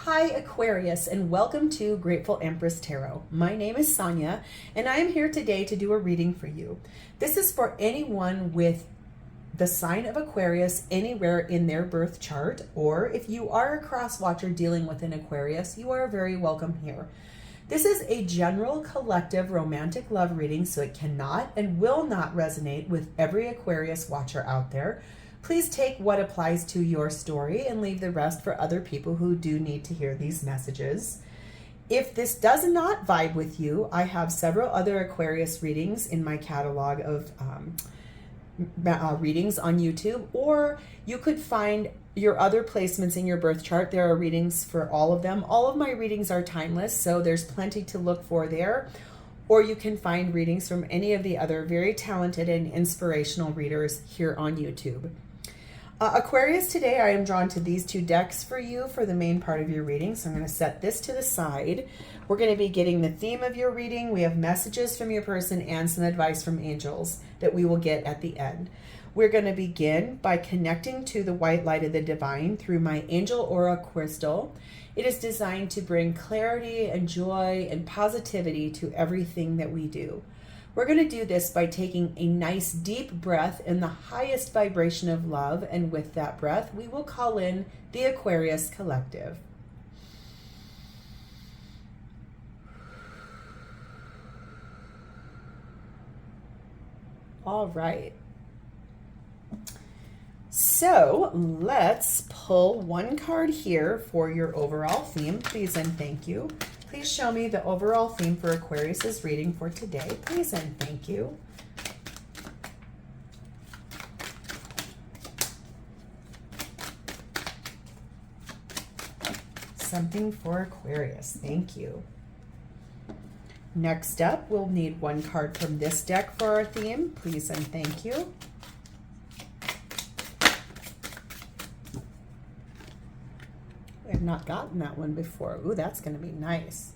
Hi Aquarius, and welcome to Grateful Empress Tarot. My name is Sonia and I am here today to do a reading for you. This is for anyone with the sign of Aquarius anywhere in their birth chart, or if you are a cross watcher dealing with an Aquarius, you are very welcome here. This is a general collective romantic love reading, so it cannot and will not resonate with every Aquarius watcher out there. Please take what applies to your story and leave the rest for other people who do need to hear these messages. If this does not vibe with you, I have several other Aquarius readings in my catalog of readings on YouTube, or you could find your other placements in your birth chart. There are readings for all of them. All of my readings are timeless, so there's plenty to look for there. Or you can find readings from any of the other very talented and inspirational readers here on YouTube. Aquarius, today I am drawn to these two decks for you for the main part of your reading. So I'm going to set this to the side. We're going to be getting the theme of your reading. We have messages from your person and some advice from angels that we will get at the end. We're going to begin by connecting to the white light of the divine through my angel aura crystal. It is designed to bring clarity and joy and positivity to everything that we do. We're going to do this by taking a nice deep breath in the highest vibration of love, and with that breath, we will call in the Aquarius Collective. All right. So let's pull one card here for your overall theme, please and thank you. Please show me the overall theme for Aquarius's reading for today, please and thank you. Something for Aquarius, thank you. Next up, we'll need one card from this deck for our theme, please and thank you. I've not gotten that one before. Ooh, that's going to be nice.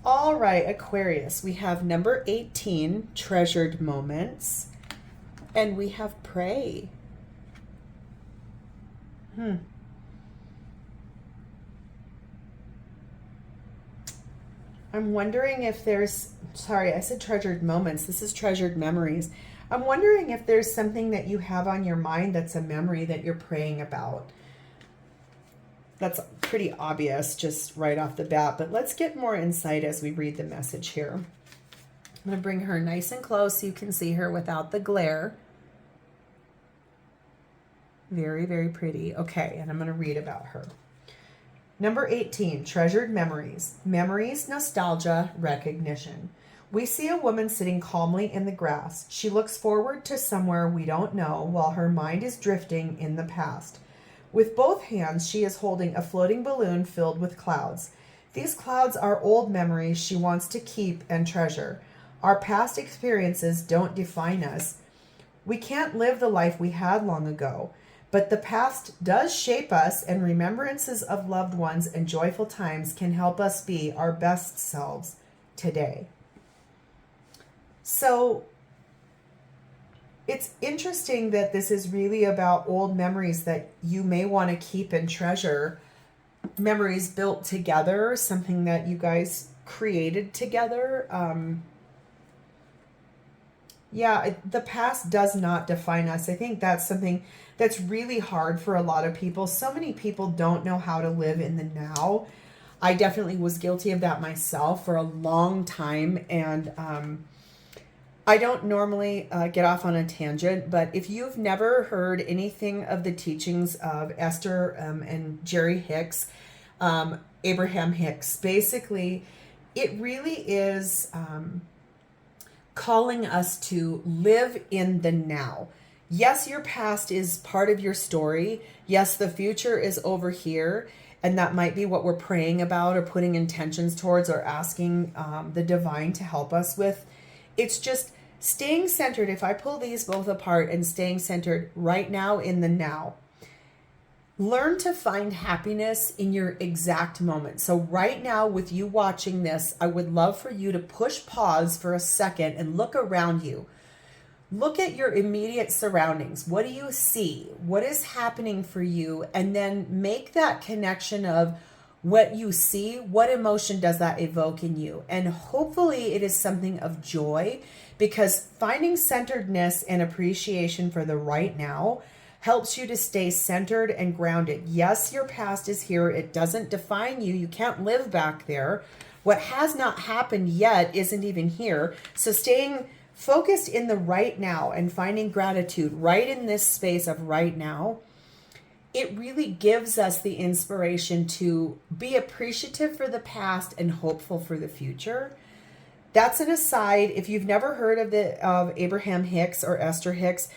All right, Aquarius, we have number 18, Treasured Moments, and we have Pray. I'm wondering if there's, sorry, I said treasured moments. This is treasured memories. I'm wondering if there's something that you have on your mind that's a memory that you're praying about. That's pretty obvious just right off the bat, but let's get more insight as we read the message here. I'm going to bring her nice and close so you can see her without the glare. Very, very pretty. Okay, and I'm going to read about her. Number 18, Treasured Memories. Memories, nostalgia, recognition. We see a woman sitting calmly in the grass. She looks forward to somewhere we don't know while her mind is drifting in the past. With both hands, she is holding a floating balloon filled with clouds. These clouds are old memories she wants to keep and treasure. Our past experiences don't define us. We can't live the life we had long ago, but the past does shape us, and remembrances of loved ones and joyful times can help us be our best selves today. So it's interesting that this is really about old memories that you may want to keep and treasure. Memories built together, something that you guys created together. The past does not define us. I think that's something that's really hard for a lot of people. So many people don't know how to live in the now. I definitely was guilty of that myself for a long time, and I don't normally get off on a tangent, but if you've never heard anything of the teachings of Esther and Jerry Hicks, Abraham Hicks, basically, it really is calling us to live in the now. Yes, your past is part of your story. Yes, the future is over here, and that might be what we're praying about or putting intentions towards or asking the divine to help us with. It's just staying centered. If I pull these both apart and staying centered right now in the now, learn to find happiness in your exact moment. So right now with you watching this, I would love for you to push pause for a second and look around you. Look at your immediate surroundings. What do you see? What is happening for you? And then make that connection of what you see, what emotion does that evoke in you? And hopefully it is something of joy, because finding centeredness and appreciation for the right now helps you to stay centered and grounded. Yes, your past is here. It doesn't define you. You can't live back there. What has not happened yet isn't even here. So staying focused in the right now and finding gratitude right in this space of right now, it really gives us the inspiration to be appreciative for the past and hopeful for the future. That's an aside. If you've never heard of Abraham Hicks or Esther Hicks,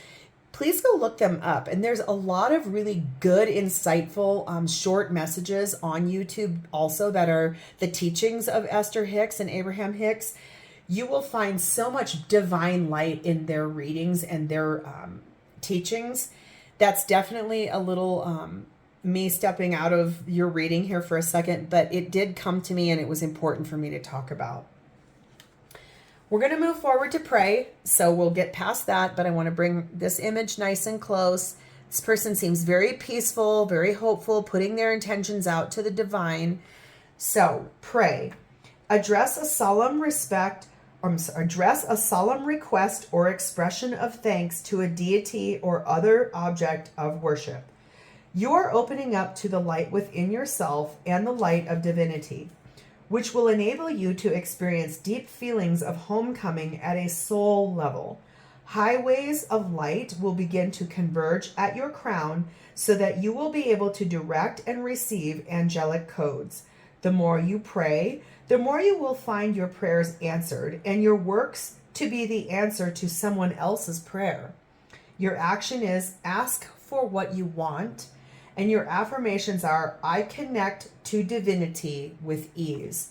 please go look them up. And there's a lot of really good, insightful, short messages on YouTube also that are the teachings of Esther Hicks and Abraham Hicks. You will find so much divine light in their readings and their teachings. That's definitely a little me stepping out of your reading here for a second, but it did come to me and it was important for me to talk about. We're going to move forward to pray, so we'll get past that, but I want to bring this image nice and close. This person seems very peaceful, very hopeful, putting their intentions out to the divine. So pray. Address a solemn request or expression of thanks to a deity or other object of worship. You are opening up to the light within yourself and the light of divinity, which will enable you to experience deep feelings of homecoming at a soul level. Highways of light will begin to converge at your crown so that you will be able to direct and receive angelic codes. The more you pray, the more you will find your prayers answered and your works to be the answer to someone else's prayer. Your action is ask for what you want, and your affirmations are, I connect to divinity with ease.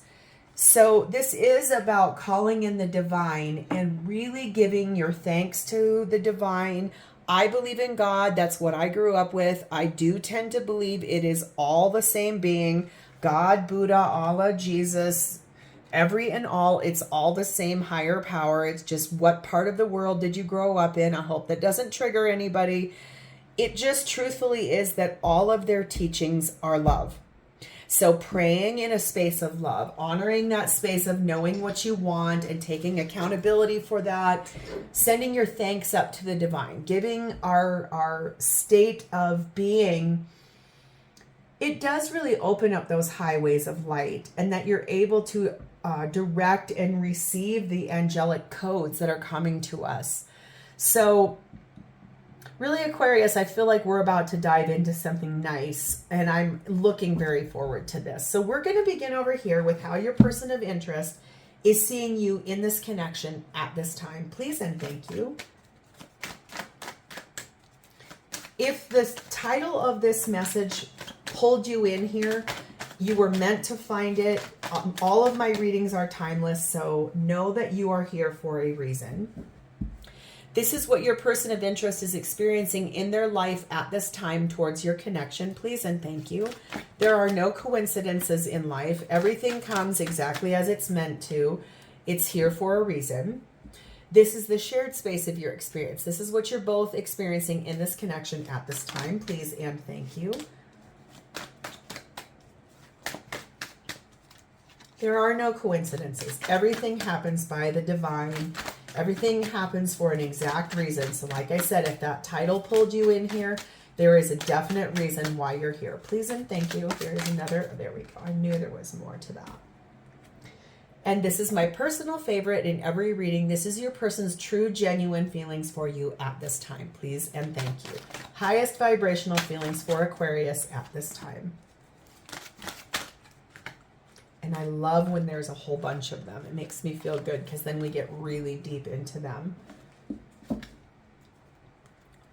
So this is about calling in the divine and really giving your thanks to the divine. I believe in God. That's what I grew up with. I do tend to believe it is all the same being. God, Buddha, Allah, Jesus, every and all. It's all the same higher power. It's just what part of the world did you grow up in? I hope that doesn't trigger anybody. It just truthfully is that all of their teachings are love. So praying in a space of love, honoring that space of knowing what you want and taking accountability for that, sending your thanks up to the divine, giving our state of being, it does really open up those highways of light, and that you're able to direct and receive the angelic codes that are coming to us. So really, Aquarius, I feel like we're about to dive into something nice, and I'm looking very forward to this. So we're going to begin over here with how your person of interest is seeing you in this connection at this time. Please and thank you. If the title of this message pulled you in here, you were meant to find it. All of my readings are timeless, so know that you are here for a reason. This is what your person of interest is experiencing in their life at this time towards your connection. Please and thank you. There are no coincidences in life. Everything comes exactly as it's meant to. It's here for a reason. This is the shared space of your experience. This is what you're both experiencing in this connection at this time. Please and thank you. There are no coincidences. Everything happens by the divine. Everything happens for an exact reason. So like I said, if that title pulled you in here, there is a definite reason why you're here. Please and thank you. There is another. There we go. I knew there was more to that. And this is my personal favorite in every reading. This is your person's true, genuine feelings for you at this time. Please and thank you. Highest vibrational feelings for Aquarius at this time. And I love when there's a whole bunch of them. It makes me feel good because then we get really deep into them.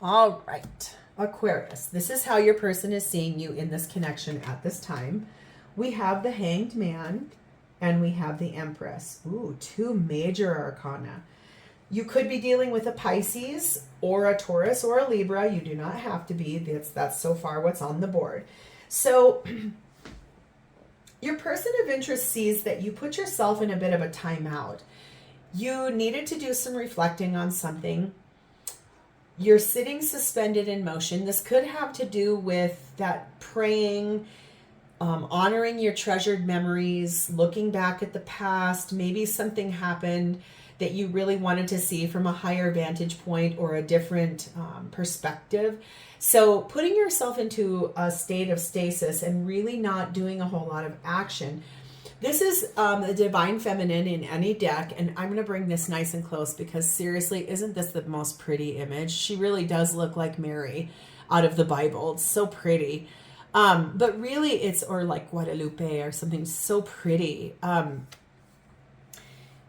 All right, Aquarius, this is how your person is seeing you in this connection at this time. We have the Hanged Man and we have the Empress. Ooh, two major arcana. You could be dealing with a Pisces or a Taurus or a Libra. You do not have to be. That's so far what's on the board. So your person of interest sees that you put yourself in a bit of a timeout. You needed to do some reflecting on something. You're sitting suspended in motion. This could have to do with that praying, honoring your treasured memories, looking back at the past. Maybe something happened that you really wanted to see from a higher vantage point or a different perspective. So putting yourself into a state of stasis and really not doing a whole lot of action. This is the Divine Feminine in any deck, and I'm going to bring this nice and close because seriously, isn't this the most pretty image? She really does look like Mary out of the Bible. It's so pretty. But really it's, or like Guadalupe or something so pretty.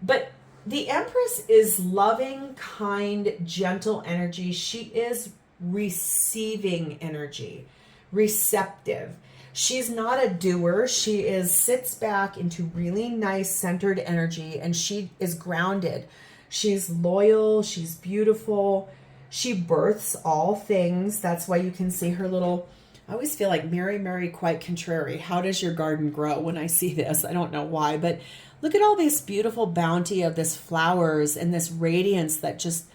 But the Empress is loving, kind, gentle energy. She is receiving energy, receptive. She's not a doer. She sits back into really nice centered energy, and she is grounded. She's loyal. She's beautiful. She births all things. That's why you can see her little, I always feel like Mary, Mary, quite contrary. How does your garden grow when I see this? I don't know why, but look at all this beautiful bounty of this flowers and this radiance that just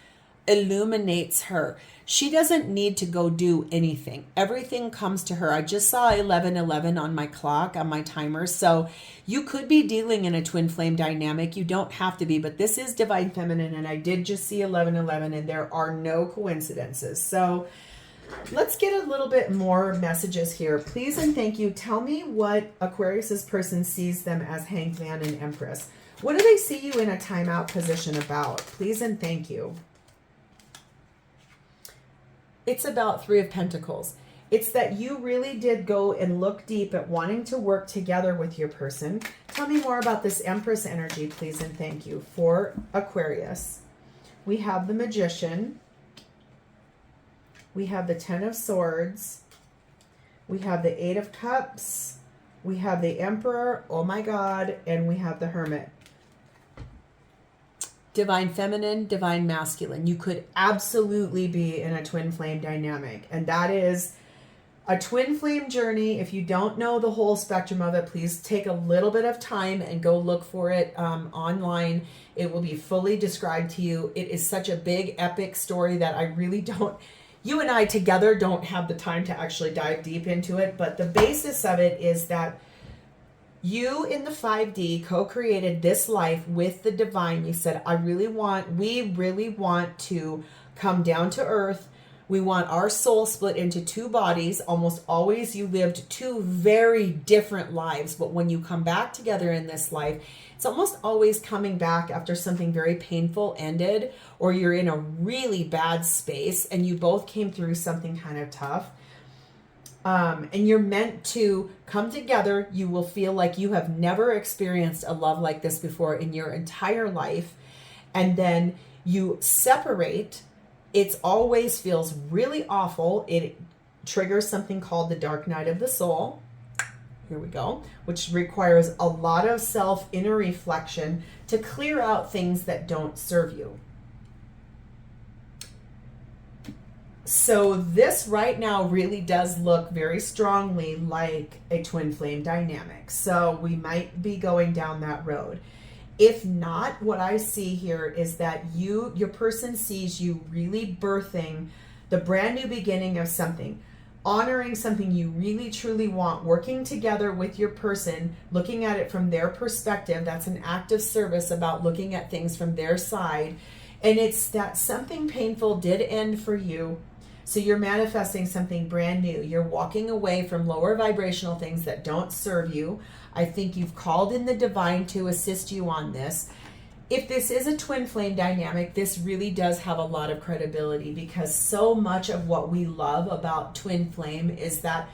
illuminates her. She doesn't need to go do anything. Everything comes to her. I just saw 11:11 on my clock, on my timer. So you could be dealing in a twin flame dynamic. You don't have to be, but this is Divine Feminine, and I did just see 11:11, and there are no coincidences. So let's get a little bit more messages here. Please and thank you. Tell me what Aquarius's person sees them as Hanged Man and Empress. What do they see you in a timeout position about? Please and thank you. It's about Three of Pentacles. It's that you really did go and look deep at wanting to work together with your person. Tell me more about this Empress energy, please and thank you. For Aquarius, we have the Magician. We have the Ten of Swords. We have the Eight of Cups. We have the Emperor. Oh my God. And we have the Hermit. Divine Feminine, Divine Masculine. You could absolutely be in a twin flame dynamic. And that is a twin flame journey. If you don't know the whole spectrum of it, please take a little bit of time and go look for it online. It will be fully described to you. It is such a big, epic story that I really don't... You and I together don't have the time to actually dive deep into it, but the basis of it is that you in the 5D co-created this life with the divine. You said, we really want to come down to earth. We want our soul split into two bodies. Almost always you lived two very different lives, but when you come back together in this life, it's almost always coming back after something very painful ended, or you're in a really bad space and you both came through something kind of tough. And you're meant to come together. You will feel like you have never experienced a love like this before in your entire life. And then you separate. It always feels really awful. It triggers something called the dark night of the soul. Here we go, which requires a lot of inner reflection to clear out things that don't serve you. So this right now really does look very strongly like a twin flame dynamic. So we might be going down that road. If not, what I see here is that your person sees you really birthing the brand new beginning of something, honoring something you really truly want, working together with your person, looking at it from their perspective. That's an act of service about looking at things from their side. And it's that something painful did end for you. So you're manifesting something brand new. You're walking away from lower vibrational things that don't serve you. I think you've called in the divine to assist you on this. If this is a twin flame dynamic, this really does have a lot of credibility, because so much of what we love about twin flame is that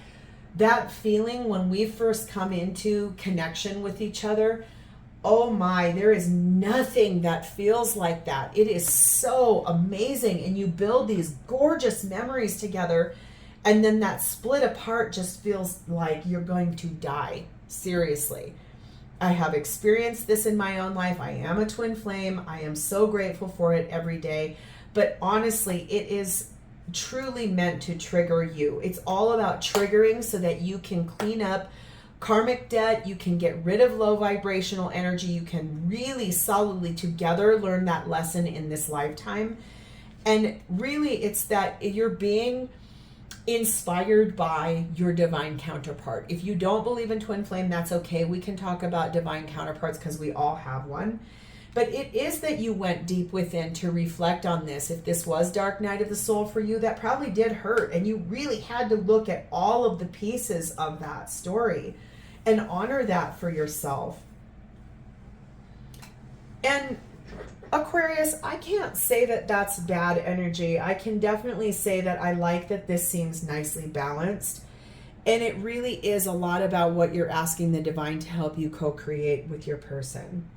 feeling when we first come into connection with each other. Oh my, there is nothing that feels like that. It is so amazing. And you build these gorgeous memories together. And then that split apart just feels like you're going to die. Seriously. I have experienced this in my own life. I am a twin flame. I am so grateful for it every day. But honestly, it is truly meant to trigger you. It's all about triggering so that you can clean up karmic debt, you can get rid of low vibrational energy, you can really solidly together learn that lesson in this lifetime. And really it's that you're being inspired by your divine counterpart. If you don't believe in twin flame, that's okay. We can talk about divine counterparts because we all have one. But it is that you went deep within to reflect on this. If this was dark night of the soul for you, that probably did hurt. And you really had to look at all of the pieces of that story and honor that for yourself. And Aquarius, I can't say that that's bad energy. I can definitely say that I like that this seems nicely balanced. And it really is a lot about what you're asking the divine to help you co-create with your person.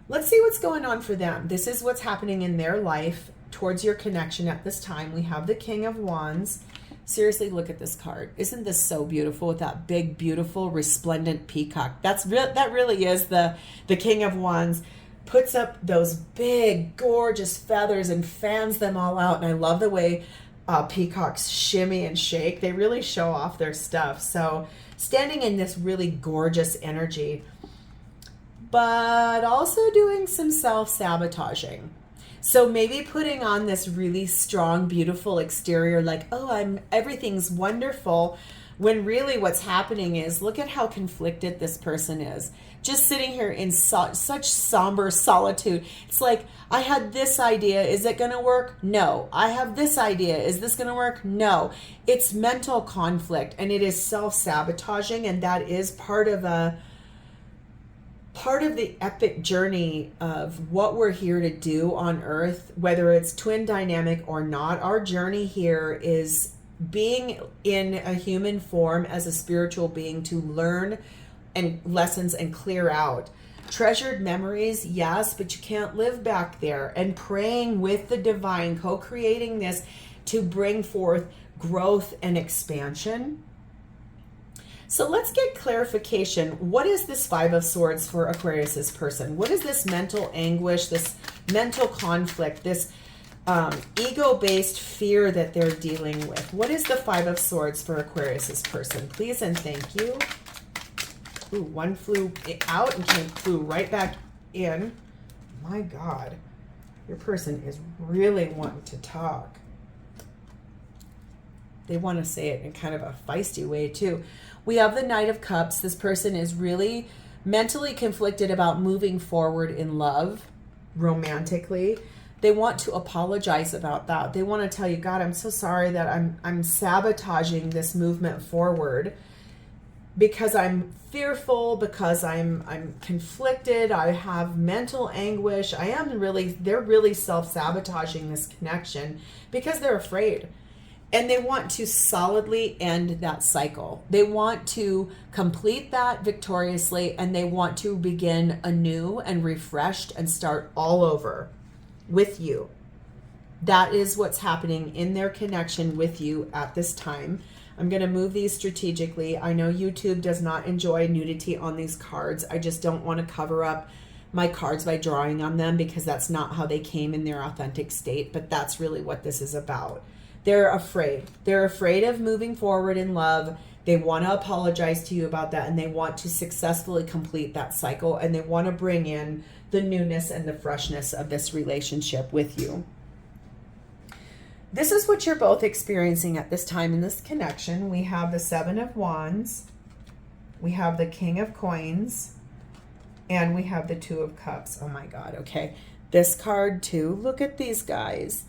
Let's see what's going on for them. This is what's happening in their life towards your connection at this time. We have the King of Wands. Seriously, look at this card. Isn't this so beautiful with that big, beautiful, resplendent peacock? That really is the King of Wands. Puts up those big, gorgeous feathers and fans them all out. And I love the way peacocks shimmy and shake. They really show off their stuff. So standing in this really gorgeous energy, but also doing some self-sabotaging. So maybe putting on this really strong, beautiful exterior like, oh, everything's wonderful, when really what's happening is, look at how conflicted this person is. Just sitting here in such somber solitude. It's like, I had this idea. Is it going to work? No. I have this idea. Is this going to work? No. It's mental conflict, and it is self-sabotaging, and that is part of the epic journey of what we're here to do on Earth, whether it's twin dynamic or not. Our journey here is being in a human form as a spiritual being to learn and lessons and clear out treasured memories, yes, but you can't live back there. And praying with the divine, co-creating this to bring forth growth and expansion. So let's get clarification. What is this Five of Swords for Aquarius's person? What is this mental anguish, this mental conflict, this ego-based fear that they're dealing with? What is the Five of Swords for Aquarius's person? Please and thank you. Ooh, one flew out and flew right back in. My God, your person is really wanting to talk. They want to say it in kind of a feisty way too. We have the Knight of Cups. This person is really mentally conflicted about moving forward in love, romantically. They want to apologize about that. They want to tell you, God, I'm so sorry that I'm sabotaging this movement forward because I'm fearful, because I'm conflicted, I have mental anguish. They're really self-sabotaging this connection because they're afraid. And they want to solidly end that cycle. They want to complete that victoriously, and they want to begin anew and refreshed and start all over with you. That is what's happening in their connection with you at this time. I'm going to move these strategically. I know YouTube does not enjoy nudity on these cards. I just don't want to cover up my cards by drawing on them because that's not how they came in their authentic state, but that's really what this is about. They're afraid. They're afraid of moving forward in love. They want to apologize to you about that, and they want to successfully complete that cycle, and they want to bring in the newness and the freshness of this relationship with you. This is what you're both experiencing at this time in this connection. We have the Seven of Wands, we have the King of Coins, and we have the Two of Cups. Oh my God, okay. This card too, look at these guys.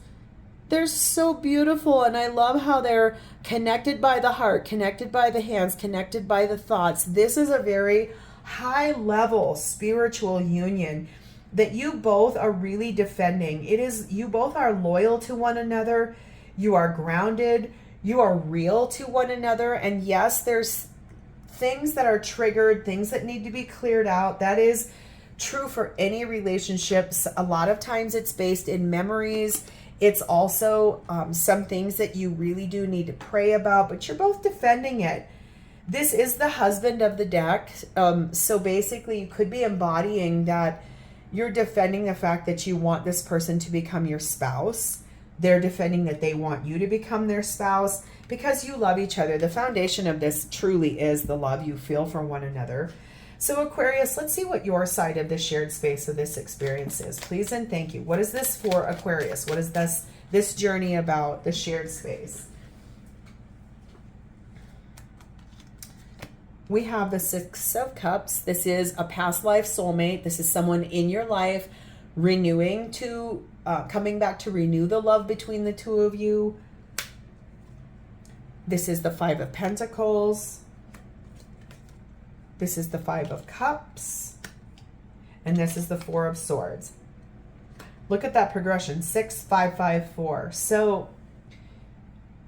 They're so beautiful, and I love how they're connected by the heart, connected by the hands, connected by the thoughts. This is a very high-level spiritual union that you both are really defending. It is, you both are loyal to one another. You are grounded. You are real to one another. And yes, there's things that are triggered, things that need to be cleared out. That is true for any relationships. A lot of times it's based in memories. It's also some things that you really do need to pray about, but you're both defending it. This is the husband of the deck. So basically you could be embodying that you're defending the fact that you want this person to become your spouse. They're defending that they want you to become their spouse because you love each other. The foundation of this truly is the love you feel for one another. So Aquarius, let's see what your side of the shared space of this experience is. Please and thank you. What is this for Aquarius? What is this journey about, the shared space? We have the Six of Cups. This is a past life soulmate. This is someone in your life renewing to, coming back to renew the love between the two of you. This is the Five of Pentacles. This is the Five of Cups. And this is the Four of Swords. Look at that progression, 6, 5, 5, 4. So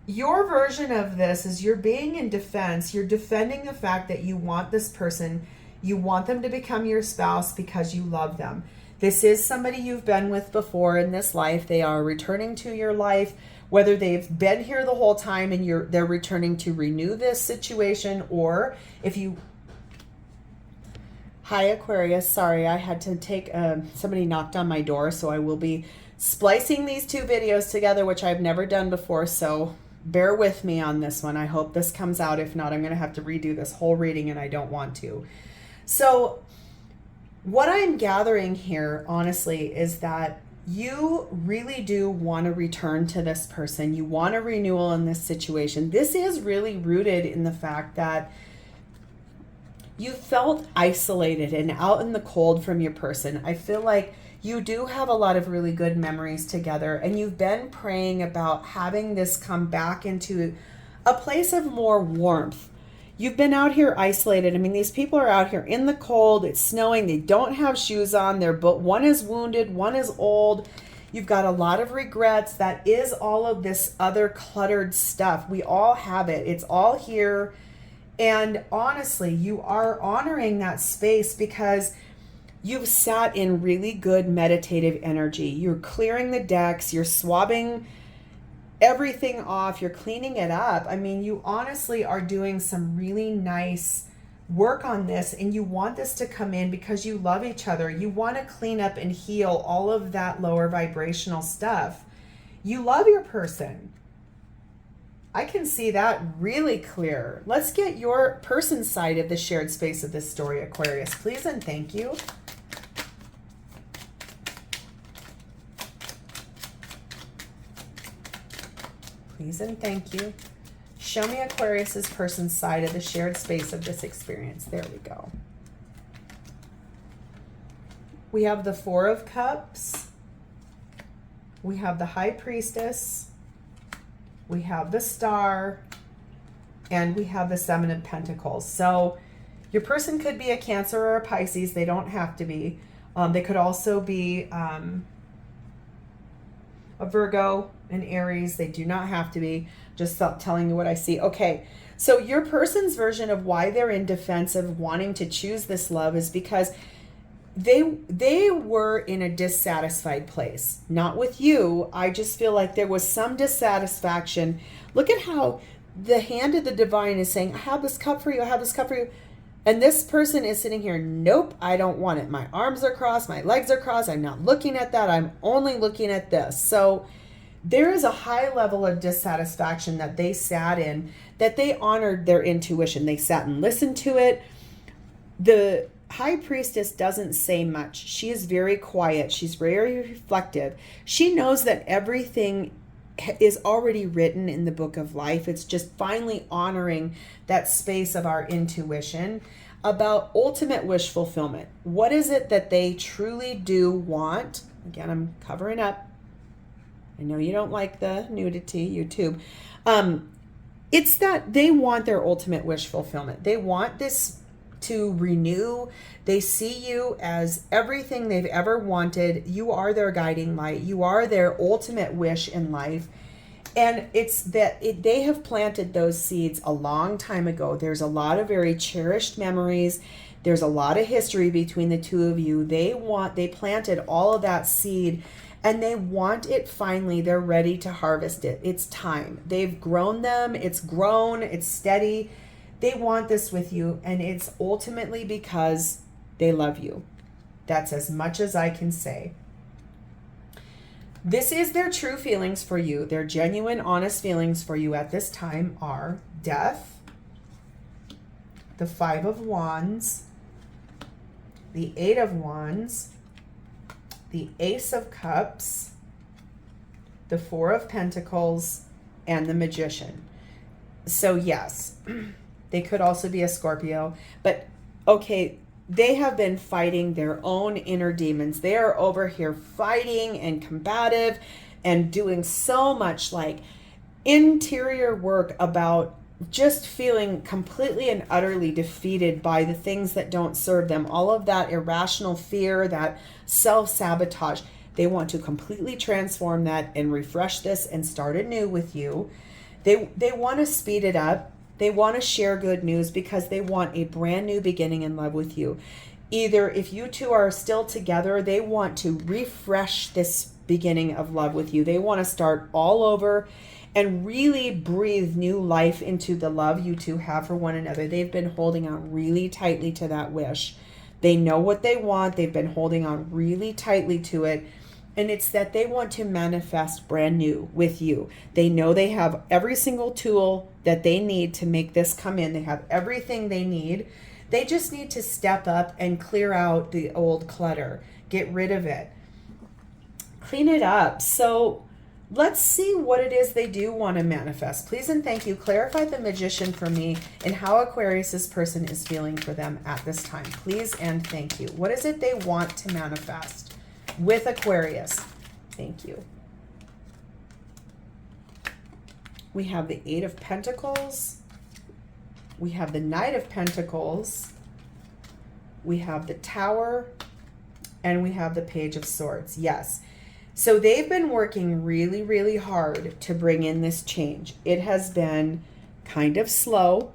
your version of this is you're being in defense. You're defending the fact that you want this person. You want them to become your spouse because you love them. This is somebody you've been with before in this life. They are returning to your life, whether they've been here the whole time and they're returning to renew this situation, or if you... Hi, Aquarius. Sorry, I had to take... somebody knocked on my door, so I will be splicing these two videos together, which I've never done before, so bear with me on this one. I hope this comes out. If not, I'm going to have to redo this whole reading, and I don't want to. So what I'm gathering here, honestly, is that you really do want to return to this person. You want a renewal in this situation. This is really rooted in the fact that you felt isolated and out in the cold from your person. I feel like you do have a lot of really good memories together, and you've been praying about having this come back into a place of more warmth. You've been out here isolated. I mean, these people are out here in the cold. It's snowing. They don't have shoes on. But one is wounded. One is old. You've got a lot of regrets. That is all of this other cluttered stuff. We all have it. It's all here. And honestly, you are honoring that space because you've sat in really good meditative energy. You're clearing the decks. You're swabbing everything off. You're cleaning it up. I mean, you honestly are doing some really nice work on this, and you want this to come in because you love each other. You want to clean up and heal all of that lower vibrational stuff. You love your person. I can see that really clear. Let's get your person's side of the shared space of this story, Aquarius, please and thank you. Please and thank you. Show me Aquarius's person's side of the shared space of this experience. There we go. We have the Four of Cups. We have the High Priestess. We have the Star. And we have the Seven of Pentacles. So your person could be a Cancer or a Pisces. They don't have to be. They could also be a Virgo, an Aries. They do not have to be. Just telling you what I see. Okay, so your person's version of why they're in defense of wanting to choose this love is because they were in a dissatisfied place. Not with you. I just feel like there was some dissatisfaction. Look at how the hand of the divine is saying, I have this cup for you. I have this cup for you. And this person is sitting here, nope, I don't want it. My arms are crossed. My legs are crossed. I'm not looking at that. I'm only looking at this. So there is a high level of dissatisfaction that they sat in, that they honored their intuition. They sat and listened to it. The High Priestess doesn't say much. She is very quiet. She's very reflective. She knows that everything is already written in the book of life. It's just finally honoring that space of our intuition about ultimate wish fulfillment. What is it that they truly do want? Again, I'm covering up. I know you don't like the nudity, YouTube. It's that they want their ultimate wish fulfillment. They want this to renew. They see you as everything they've ever wanted. You are their guiding light. You are their ultimate wish in life. And it's that they have planted those seeds a long time ago. There's a lot of very cherished memories. There's a lot of history between the two of you. They planted all of that seed, and they want it finally. They're ready to harvest it. It's time. They've grown them. It's grown. It's steady. They want this with you, and it's ultimately because they love you. That's as much as I can say. This is their true feelings for you. Their genuine, honest feelings for you at this time are Death, the Five of Wands, the Eight of Wands, the Ace of Cups, the Four of Pentacles, and the Magician. So yes, They could also be a Scorpio. But, okay, they have been fighting their own inner demons. They are over here fighting and combative and doing so much like interior work about just feeling completely and utterly defeated by the things that don't serve them. All of that irrational fear, that self-sabotage. They want to completely transform that and refresh this and start anew with you. They want to speed it up. They want to share good news because they want a brand new beginning in love with you. Either if you two are still together, they want to refresh this beginning of love with you. They want to start all over and really breathe new life into the love you two have for one another. They've been holding on really tightly to that wish. They know what they want. They've been holding on really tightly to it. And it's that they want to manifest brand new with you. They know they have every single tool that they need to make this come in. They have everything they need. They just need to step up and clear out the old clutter. Get rid of it. Clean it up. So let's see what it is they do want to manifest. Please and thank you. Clarify the Magician for me and how Aquarius's person is feeling for them at this time. Please and thank you. What is it they want to manifest with Aquarius? Thank you. We have the Eight of Pentacles. We have the Knight of Pentacles. We have the Tower. And we have the Page of Swords. Yes. So they've been working really, really hard to bring in this change. It has been kind of slow,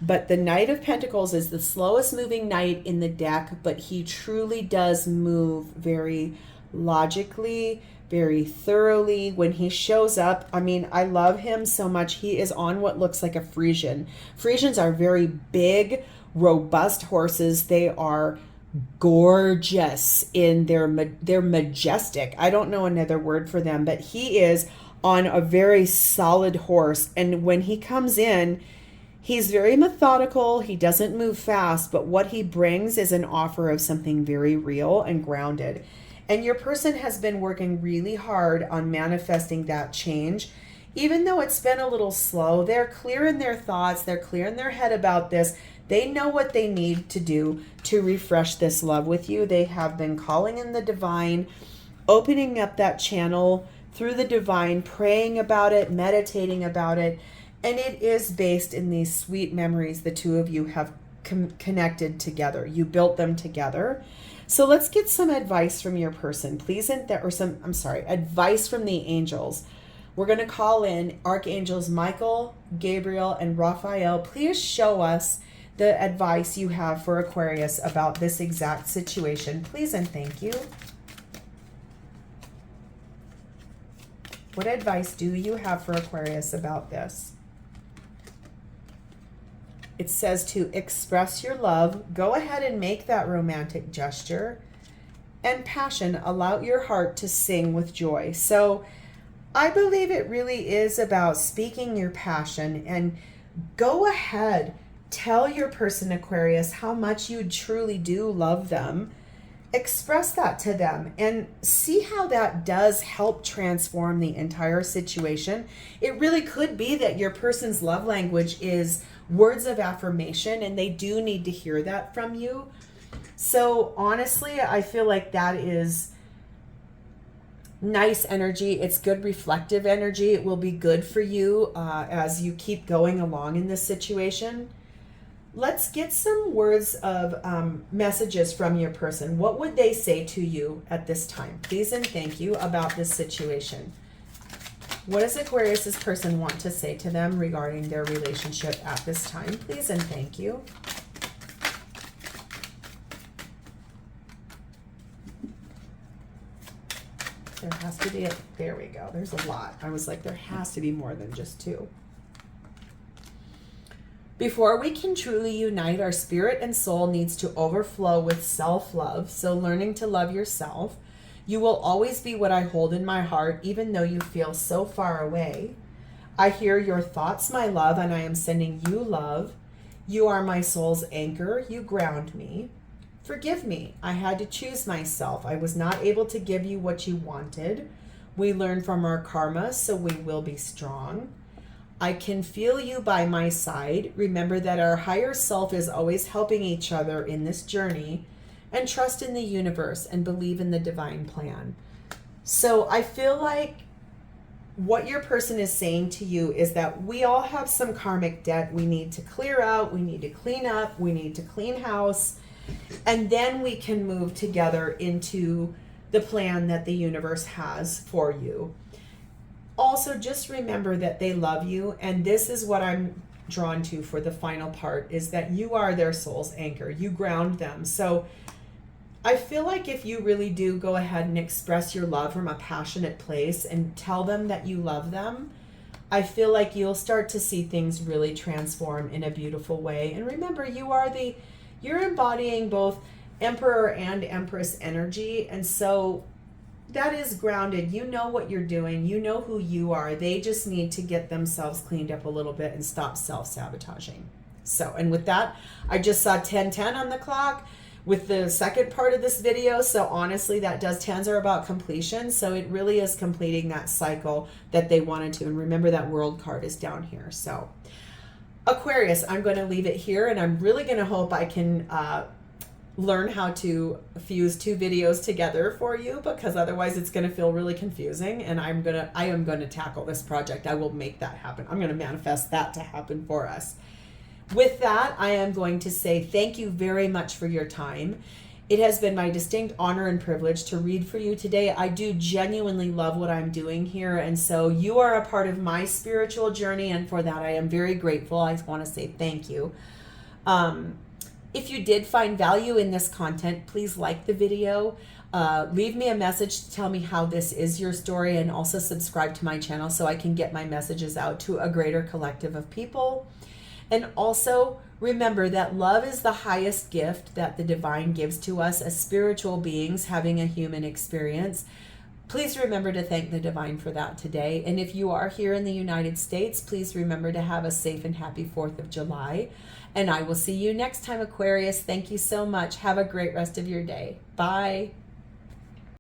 but the Knight of Pentacles is the slowest moving knight in the deck, but he truly does move very logically, very thoroughly. When he shows up, I mean, I love him so much. He is on what looks like a Frisian. Frisians are very big, robust horses. They are gorgeous in they're majestic. I don't know another word for them, but he is on a very solid horse. And when he comes in, he's very methodical. He doesn't move fast, but what he brings is an offer of something very real and grounded. And your person has been working really hard on manifesting that change. Even though it's been a little slow, they're clear in their thoughts. They're clear in their head about this. They know what they need to do to refresh this love with you. They have been calling in the divine, opening up that channel through the divine, praying about it, meditating about it. And it is based in these sweet memories the two of you have connected together. You built them together. So let's get some advice from your person, please. Advice from the angels. We're going to call in Archangels Michael, Gabriel, and Raphael. Please show us the advice you have for Aquarius about this exact situation. Please and thank you. What advice do you have for Aquarius about this? It says to express your love. Go ahead and make that romantic gesture. And passion, allow your heart to sing with joy. So I believe it really is about speaking your passion. And go ahead, tell your person, Aquarius, how much you truly do love them. Express that to them and see how that does help transform the entire situation. It really could be that your person's love language is words of affirmation, and they do need to hear that from you. So honestly, I feel like that is nice energy. It's good reflective energy. It will be good for you as you keep going along in this situation. Let's get some words of messages from your person. What would they say to you at this time? Please and thank you about this situation. What does Aquarius's person want to say to them regarding their relationship at this time? Please and thank you. There has to be there we go. There's a lot. I was like, there has to be more than just two. Before we can truly unite, our spirit and soul needs to overflow with self-love. So learning to love yourself. You will always be what I hold in my heart, even though you feel so far away. I hear your thoughts, my love, and I am sending you love. You are my soul's anchor. You ground me. Forgive me. I had to choose myself. I was not able to give you what you wanted. We learn from our karma, so we will be strong. I can feel you by my side. Remember that our higher self is always helping each other in this journey, and trust in the universe and believe in the divine plan. So I feel like what your person is saying to you is that we all have some karmic debt we need to clear out, we need to clean up, we need to clean house, and then we can move together into the plan that the universe has for you. Also, just remember that they love you, and this is what I'm drawn to for the final part, is that you are their soul's anchor. You ground them. So I feel like if you really do go ahead and express your love from a passionate place and tell them that you love them, I feel like you'll start to see things really transform in a beautiful way. And remember, you're embodying both Emperor and Empress energy, and so that is grounded. You know what you're doing. You know who you are. They just need to get themselves cleaned up a little bit and stop self-sabotaging. So, and with that, I just saw 10:10 on the clock with the second part of this video. So honestly, that does, 10s are about completion. So it really is completing that cycle that they wanted to. And remember, that world card is down here. So Aquarius, I'm going to leave it here, and I'm really going to hope I can learn how to fuse 2 videos together for you, because otherwise it's going to feel really confusing. And I am going to tackle this project. I will make that happen. I'm going to manifest that to happen for us. With that, I am going to say thank you very much for your time. It has been my distinct honor and privilege to read for you today. I do genuinely love what I'm doing here, and so you are a part of my spiritual journey, and for that I am very grateful. I want to say thank you. If you did find value in this content, please like the video. Leave me a message to tell me how this is your story, and also subscribe to my channel so I can get my messages out to a greater collective of people. And also remember that love is the highest gift that the divine gives to us as spiritual beings having a human experience. Please remember to thank the divine for that today. And if you are here in the United States, please remember to have a safe and happy 4th of July. And I will see you next time, Aquarius. Thank you so much. Have a great rest of your day. Bye.